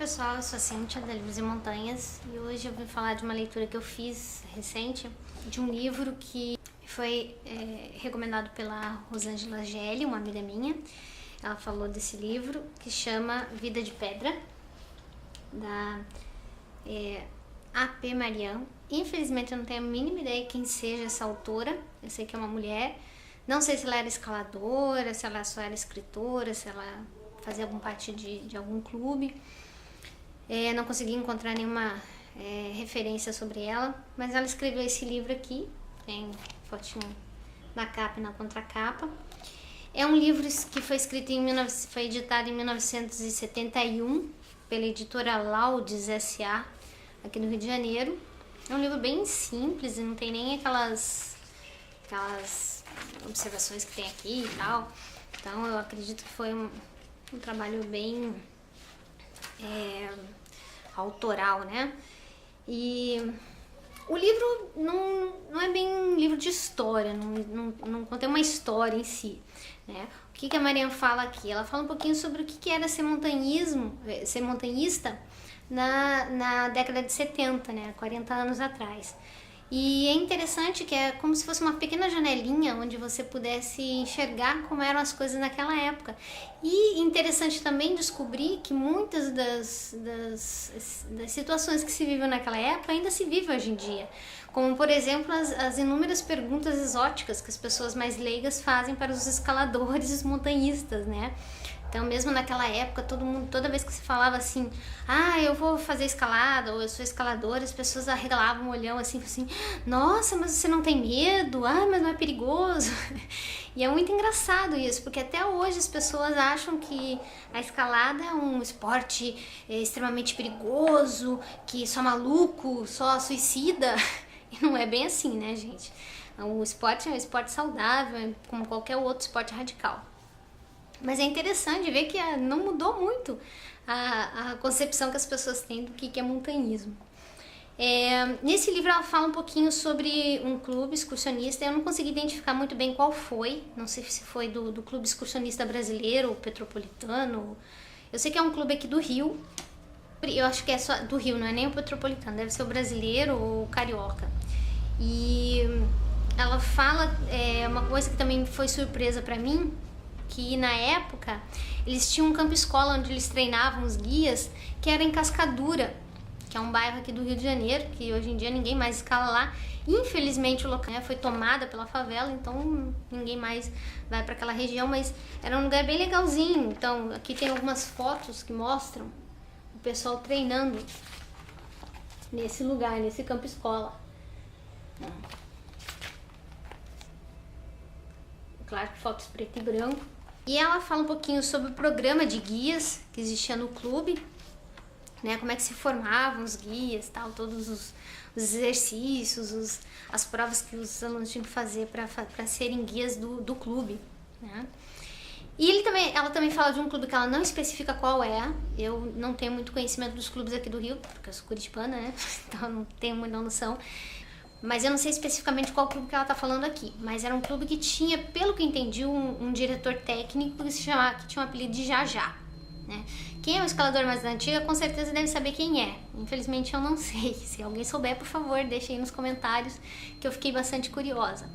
pessoal, eu sou a Cíntia da Livros e Montanhas e hoje eu vim falar de uma leitura que eu fiz recente de um livro que foi recomendado pela Rosângela Gelli, uma amiga minha. Ela falou desse livro que chama Vida de Pedra, da A.P. Marian. Infelizmente eu não tenho a mínima ideia quem seja essa autora, eu sei que é uma mulher, não sei se ela era escaladora, se ela só era escritora, se ela fazia alguma parte de algum clube. Não consegui encontrar nenhuma referência sobre ela, mas ela escreveu esse livro aqui, tem fotinho na capa e na contracapa. É um livro que foi escrito foi editado em 1971 pela editora Laudes S.A. aqui no Rio de Janeiro. É um livro bem simples, não tem nem aquelas observações que tem aqui e tal. Então eu acredito que foi um trabalho bem autoral, né? E o livro não é bem um livro de história, não contém uma história em si, né? O que a Marian fala aqui? Ela fala um pouquinho sobre o que era ser montanhista na década de 70, né? 40 anos atrás. E é interessante que é como se fosse uma pequena janelinha onde você pudesse enxergar como eram as coisas naquela época. E interessante também descobrir que muitas das situações que se vivem naquela época ainda se vivem hoje em dia. Como, por exemplo, as inúmeras perguntas exóticas que as pessoas mais leigas fazem para os escaladores e os montanhistas, né? Então, mesmo naquela época, toda vez que se falava assim, eu vou fazer escalada, ou eu sou escaladora, as pessoas arregalavam o olhão assim, nossa, mas você não tem medo? Mas não é perigoso? E é muito engraçado isso, porque até hoje as pessoas acham que a escalada é um esporte extremamente perigoso, que só maluco, só suicida. E não é bem assim, né, gente? O esporte é um esporte saudável, como qualquer outro esporte radical. Mas é interessante ver que não mudou muito a concepção que as pessoas têm do que é montanhismo. Nesse livro ela fala um pouquinho sobre um clube excursionista. Eu não consegui identificar muito bem qual foi. Não sei se foi do Clube Excursionista Brasileiro ou Petropolitano. Eu sei que é um clube aqui do Rio. Eu acho que é só do Rio, não é nem o Petropolitano. Deve ser o brasileiro ou o carioca. E ela fala uma coisa que também foi surpresa pra mim, que na época eles tinham um campo-escola onde eles treinavam os guias, que era em Cascadura, que é um bairro aqui do Rio de Janeiro, que hoje em dia ninguém mais escala lá. Infelizmente o local foi tomada pela favela, então ninguém mais vai para aquela região, mas era um lugar bem legalzinho. Então aqui tem algumas fotos que mostram o pessoal treinando nesse lugar, nesse campo-escola. Claro que fotos preto e branco. E ela fala um pouquinho sobre o programa de guias que existia no clube, né? Como é que se formavam os guias, tal, todos os exercícios, as provas que os alunos tinham que fazer para serem guias do clube, né? E ela também fala de um clube que ela não especifica qual é. Eu não tenho muito conhecimento dos clubes aqui do Rio, porque eu sou curitibana, né? Então eu não tenho muita noção. Mas eu não sei especificamente qual clube que ela tá falando aqui. Mas era um clube que tinha, pelo que entendi, um diretor técnico que tinha um apelido de Jajá, né? Quem é o escalador mais antigo, com certeza deve saber quem é. Infelizmente eu não sei. Se alguém souber, por favor, deixe aí nos comentários, que eu fiquei bastante curiosa.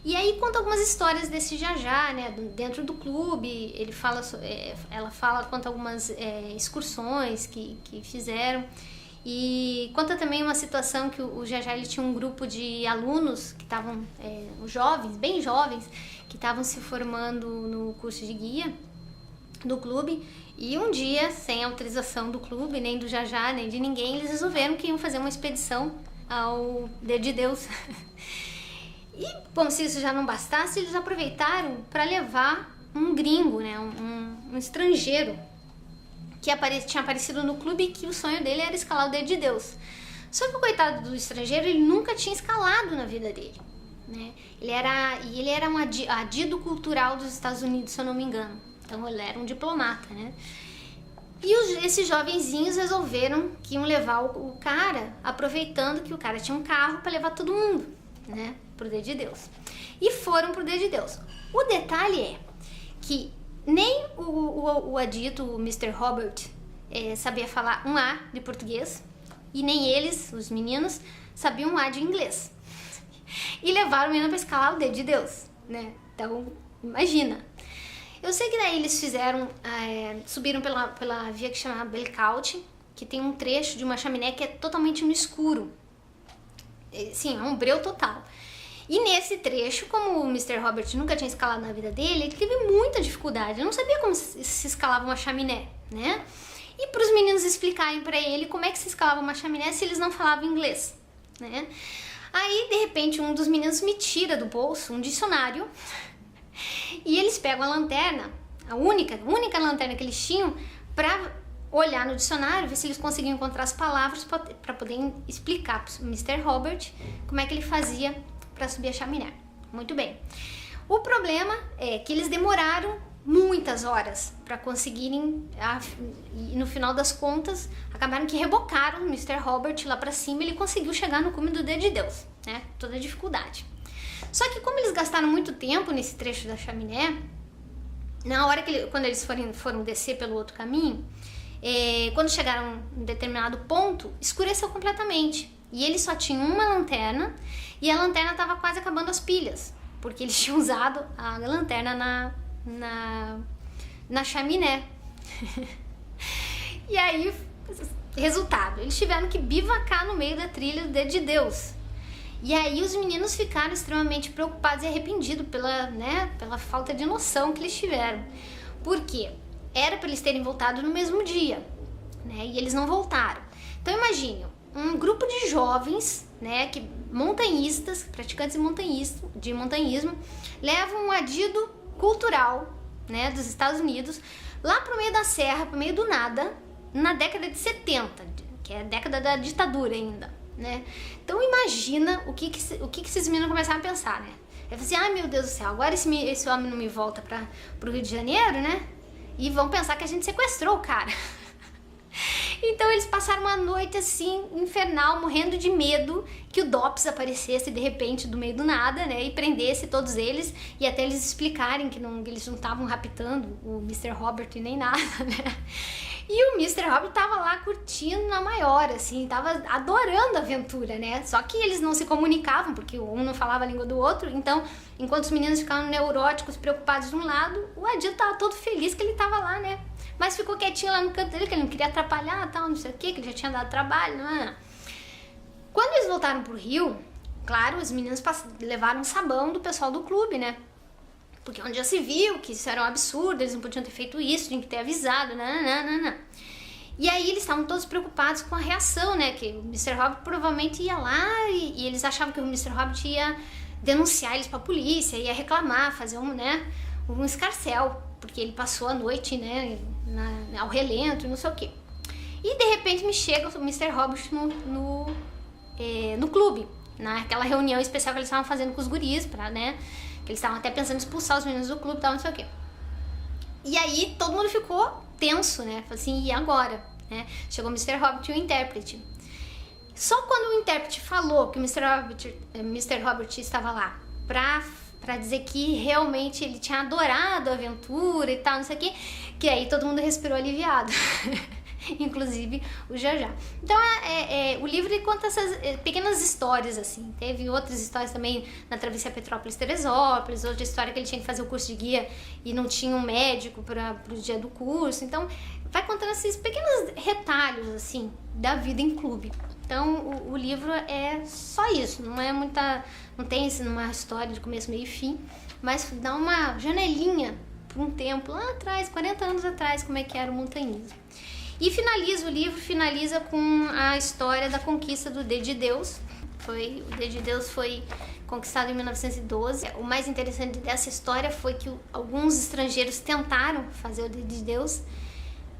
E aí conta algumas histórias desse Jajá, né? Dentro do clube, conta algumas excursões que fizeram. E conta também uma situação que o Jajá ele tinha um grupo de alunos que estavam, jovens, bem jovens, que estavam se formando no curso de guia do clube. E um dia, sem autorização do clube, nem do Jajá, nem de ninguém, eles resolveram que iam fazer uma expedição ao Dedo de Deus. E, como se isso já não bastasse, eles aproveitaram para levar um gringo, né, um estrangeiro, que tinha aparecido no clube e que o sonho dele era escalar o Dedo de Deus. Só que o coitado do estrangeiro, ele nunca tinha escalado na vida dele, né? Ele era um adido cultural dos Estados Unidos, se eu não me engano. Então ele era um diplomata, né? E esses jovenzinhos resolveram que iam levar o cara, aproveitando que o cara tinha um carro para levar todo mundo, né, pro Dedo de Deus. E foram pro Dedo de Deus. O detalhe é que nem o adito, o Mr. Robert, sabia falar um A de português e nem eles, os meninos, sabiam um A de inglês. E levaram o menino para escalar o dedo de Deus, né? Então, imagina. Eu sei que daí eles subiram pela via que chama Belcaut, que tem um trecho de uma chaminé que é totalmente no escuro. Sim, é um breu total. E nesse trecho, como o Mr. Robert nunca tinha escalado na vida dele, ele teve muita dificuldade. Ele não sabia como se escalava uma chaminé, né? E para os meninos explicarem para ele como é que se escalava uma chaminé se eles não falavam inglês, né? Aí, de repente, um dos meninos me tira do bolso um dicionário e eles pegam a lanterna, a única lanterna que eles tinham, para olhar no dicionário, ver se eles conseguiam encontrar as palavras para poder explicar para o Mr. Robert como é que ele fazia para subir a chaminé. Muito bem. O problema é que eles demoraram muitas horas para conseguirem, e no final das contas, acabaram que rebocaram o Mr. Robert lá para cima e ele conseguiu chegar no cume do dedo de Deus, né? Toda a dificuldade. Só que como eles gastaram muito tempo nesse trecho da chaminé, na hora quando eles foram descer pelo outro caminho, quando chegaram a um determinado ponto, escureceu completamente. E eles só tinham uma lanterna e a lanterna estava quase acabando as pilhas, porque eles tinham usado a lanterna na chaminé. E aí, resultado, eles tiveram que bivacar no meio da trilha do dedo de Deus. E aí os meninos ficaram extremamente preocupados e arrependidos pela falta de noção que eles tiveram. Por quê? Era para eles terem voltado no mesmo dia, né? E eles não voltaram. Então imagine, um grupo de jovens, né, montanhistas, praticantes de montanhismo, levam um adido cultural, né, dos Estados Unidos lá pro meio da serra, pro meio do nada, na década de 70, que é a década da ditadura ainda, né? Então imagina o que esses meninos começaram a pensar, né? Eu falei assim, ai meu Deus do céu, agora esse homem não me volta pro Rio de Janeiro, né? E vão pensar que a gente sequestrou o cara. Então eles passaram uma noite assim, infernal, morrendo de medo que o DOPS aparecesse de repente do meio do nada, né? E prendesse todos eles, e até eles explicarem que eles não estavam raptando o Mr. Robert nem nada, né? E o Mr. Robert tava lá curtindo na maior, assim, tava adorando a aventura, né? Só que eles não se comunicavam, porque um não falava a língua do outro, então, enquanto os meninos ficavam neuróticos, preocupados de um lado, o Adido tava todo feliz que ele tava lá, né? Mas ficou quietinho lá no canto dele, que ele não queria atrapalhar, tal, não sei o que ele já tinha dado trabalho, não. Quando eles voltaram pro Rio, claro, os meninos levaram um sabão do pessoal do clube, né? Porque onde já se viu que isso era um absurdo, eles não podiam ter feito isso, tinham que ter avisado, não. E aí eles estavam todos preocupados com a reação, né? Que o Mr. Robert provavelmente ia lá e eles achavam que o Mr. Robert ia denunciar eles pra polícia, ia reclamar, fazer um escarcéu, porque ele passou a noite, né, ao relento e não sei o quê. E de repente me chega o Mr. Robert no clube, naquela reunião especial que eles estavam fazendo com os guris, né? Que eles estavam até pensando em expulsar os meninos do clube e tal, não sei o quê. E aí todo mundo ficou tenso, né? Falei assim, e agora? Né? Chegou o Mr. Robert e o intérprete. Só quando o intérprete falou que o Mr. Robert estava lá pra dizer que realmente ele tinha adorado a aventura e tal, não sei o quê, que aí todo mundo respirou aliviado. Inclusive o Jajá. Então o livro conta essas pequenas histórias assim. Teve outras histórias também na travessia Petrópolis-Teresópolis, outra história que ele tinha que fazer o curso de guia e não tinha um médico para o dia do curso. Então vai contando esses pequenos retalhos assim da vida em clube. Então o livro é só isso, não tem uma história de começo, meio e fim, mas dá uma janelinha para um tempo lá atrás, 40 anos atrás, como é que era o montanhismo. E o livro finaliza com a história da conquista do Dedo de Deus. O Dedo de Deus foi conquistado em 1912. O mais interessante dessa história foi que alguns estrangeiros tentaram fazer o Dedo de Deus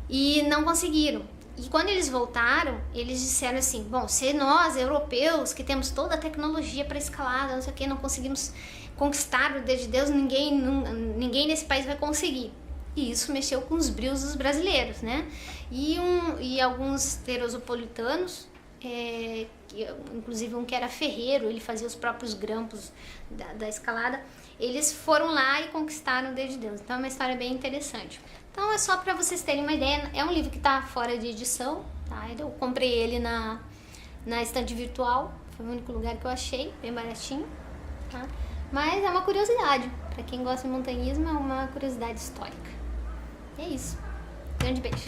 e não conseguiram. E quando eles voltaram, eles disseram assim, bom, se nós, europeus, que temos toda a tecnologia para escalada, não sei o que, não conseguimos conquistar o Dedo de Deus, ninguém nesse país vai conseguir. E isso mexeu com os brios dos brasileiros, né? E alguns terosopolitanos, inclusive um que era ferreiro, ele fazia os próprios grampos da escalada. Eles foram lá e conquistaram o Dedo de Deus. Então é uma história bem interessante. Então é só para vocês terem uma ideia. É um livro que tá fora de edição, tá? Eu comprei ele na estante virtual. Foi o único lugar que eu achei, bem baratinho, tá? Mas é uma curiosidade. Para quem gosta de montanhismo, é uma curiosidade histórica. E é isso. Grande beijo.